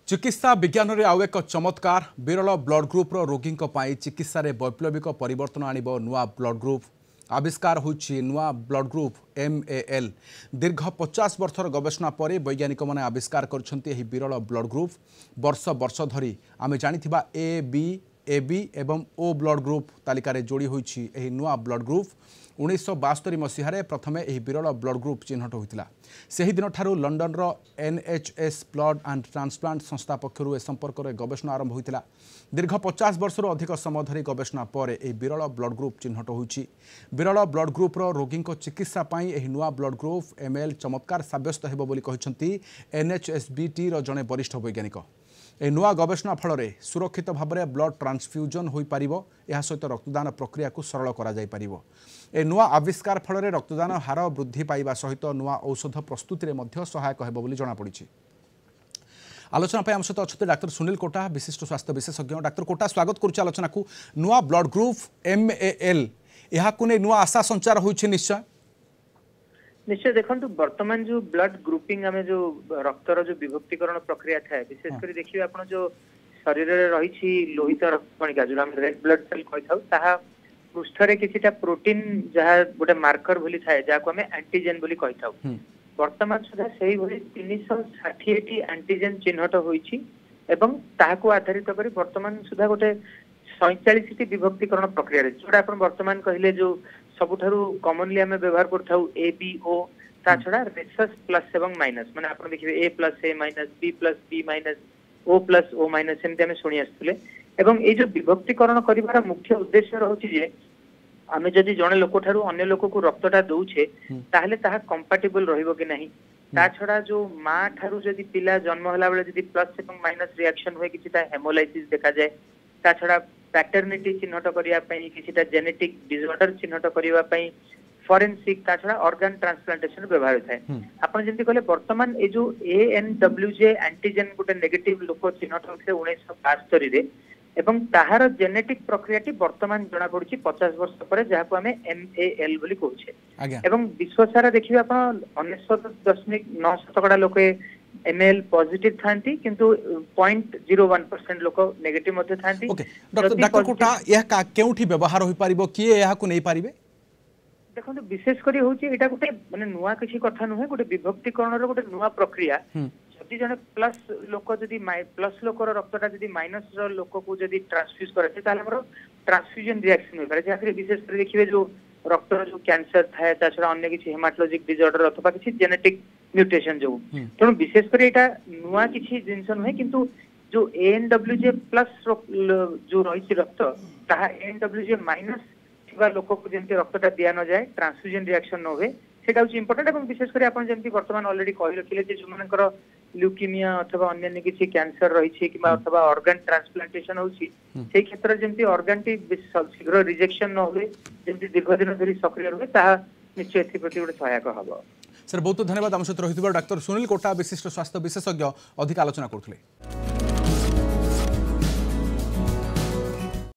चिकित्सा विज्ञान रे आउ एक चमत्कार विरल ब्लड ग्रुप रोगी चिकित्सा रे वैप्लविक परिवर्तन आणिब नुआ ब्लड ग्रुप आविष्कार होछि नुआ ब्लड ग्रुप MAL दीर्घ 50 वर्षर गवेषणा पर वैज्ञानिक माने आविष्कार करछन्ती एही विरल ब्लड ग्रुप वर्ष वर्ष धरी आमे जानिथिबा AB एवं O ब्लड ग्रुप तालिकार जोड़ी होछि एही नुआ ब्लड ग्रुप 1972 मसीह प्रथमे एही विरल ब्लड ग्रुप चिन्हट होइतिला सेही दिन ठारू लंडन रो NHS ब्लड एंड ट्रांसप्लांट संस्था पक्षरु ए संपर्क रे गवेषणा आरंभ होइतिला दीर्घ 50 वर्षर अधिक समय धरी गवेषणा पर एही विरल ब्लड ग्रुप चिन्हट होइछि विरल ब्लड ग्रुप रो रोगी को चिकित्सा पई एही नुआ ब्लड ग्रुप MAL चमत्कार साब्यस्त हेबो बोली कहिसंती NHSBT रो जने वरिष्ठ वैज्ञानिक ए नुआ गवेषणा फल सुरक्षित भाव में ब्लड ट्रांसफ्यूजन हो पार यह सहित रक्तदान प्रक्रिया को सरल करा जाय परिबो ए नुआ आविष्कार फल रक्तदान हार वृद्धि पाइबा सहित नुआ औषध प्रस्तुति में सहायक हेबो बोली जଣା पड़िछि। आलोचना पे आम सहित अच्छा डाक्टर सुनील कोटा विशिष्ट स्वास्थ्य विशेषज्ञ डाक्टर कोटा स्वागत करुच्चे आलोचना को नुआ ब्लड ग्रुप MAL यह नुआ आशा संचार होइछि निश्चय निश्चय देखो वर्तमान जो ब्लड ग्रुपिंग आम जो रक्तर जो विभक्तिकरण प्रक्रिया थाए विशेषकर देखिए आप जो शरीर में रही लोहित रक्तकणिका जो रेड ब्लड सेल कही पृष्ठरे किछिटा प्रोटीन जहाँ गोटे मार्कर बोली थाए जहाँ आम एंटीजेन बोली कही वर्तमान सुधा से 360 एंटीजेन चिन्हट होइछि एवं ताहाको आधारित करी वर्तमान सुधा गोटे 47 विभक्तिकरण प्रक्रिया जोटा आप वर्तमान कहले जो सबुठारु कॉमनली आम व्यवहार करथाउ ABO ता छड़ा रेसस प्लस एवं माइनस माने आपण देखिबे A plus A minus B plus B minus O plus O minus एमते आम सुनी आसुले एवं ए जो विभक्तिकरण करिवार मुख्य उद्देश्य रहउछि जे आमे जदि जणे लोक ठारु अन्य लोक को रक्तटा दउछे ताहले ताहा कंपैटिबल रहिबो कि नाही ता छड़ा जो मां ठारु जदि पिला जन्म होला बेले जदि प्लस एवं माइनस रिएक्शन होय किछिटा हेमोलाइसिस देखा जाय ता छड़ा पैटर्निटी चिन्हट करिया पई किछिटा जेनेटिक डिसऑर्डर चिन्हट करिया पई फॉरेंसिक ता छड़ा ऑर्गन ट्रांसप्लांटेशन व्यवहार होय आपण जंती कहले वर्तमान ए जो ANWJ एंटीजन गुटे नेगेटिव लोक चिन्हट होते 1972 रे एवं ताहार जेनेटिक प्रक्रियाटी वर्तमान जना पड़ुछि 50 वर्ष पर जहाको हमें MAL बोली कहउछे एवं विश्व सारा देखिबे आपण 99.9% लोक MAL पॉजिटिव थांती किंतु 0.01% लोक नेगेटिव मध्ये थांती। डॉक्टर कोटा यह का केउठी व्यवहार होई परिबो कि यह को नै परिबे देखो विशेष करी होची एटा गोटे माने नुवा किछि कथा नुहे गोटे विभक्तिकरण रो गोटे नुवा प्रक्रिया जदि जने प्लस लोक जदि प्लस लोकर रक्तटा जदि माइनस रो लोक को जदि ट्रांसफ्यूज करते ताले हमरो ट्रांसफ्यूजन रिएक्शन होय पारे जाकरे विशेष करी देखिबे जो रक्तर जो कैंसर थाए ता छडा अन्य किछि हेमाटोलॉजिक डिसऑर्डर अथवा किछि जेनेटिक म्यूटेशन जो तेणु विशेष कर एटा नुआ किछि जिंस नुहे किंतु जो ANWJ प्लस जो रही रक्त ताहा ANWJ माइनस थिबा लोक को जेंति रक्तटा दिया न जाए ट्रांसफ्यूजन रिएक्शन न होवे सेटा होछि इंपोर्टेंट एवं विशेष कर आपण जेंति वर्तमान ऑलरेडी कहि रखिले जे जुमानकर ल्यूकेमिया अथवा अन्य किछि कैंसर रही छि किबा अथवा ऑर्गन ट्रांसप्लांटेशन होछि सेही क्षेत्र जेंति ऑर्गन टी शीघ्र रिजेक्शन न होवे जेंति दीर्घ दिन धरि सक्रिय रहे ताहा निश्चय एथि प्रति गोटे सहायक हबो। सर बहुत धन्यवाद आम सहित रही डाक्टर सुनील कोटा विशिष्ट स्वास्थ्य विशेषज्ञ अधिक आलोचना करथिले।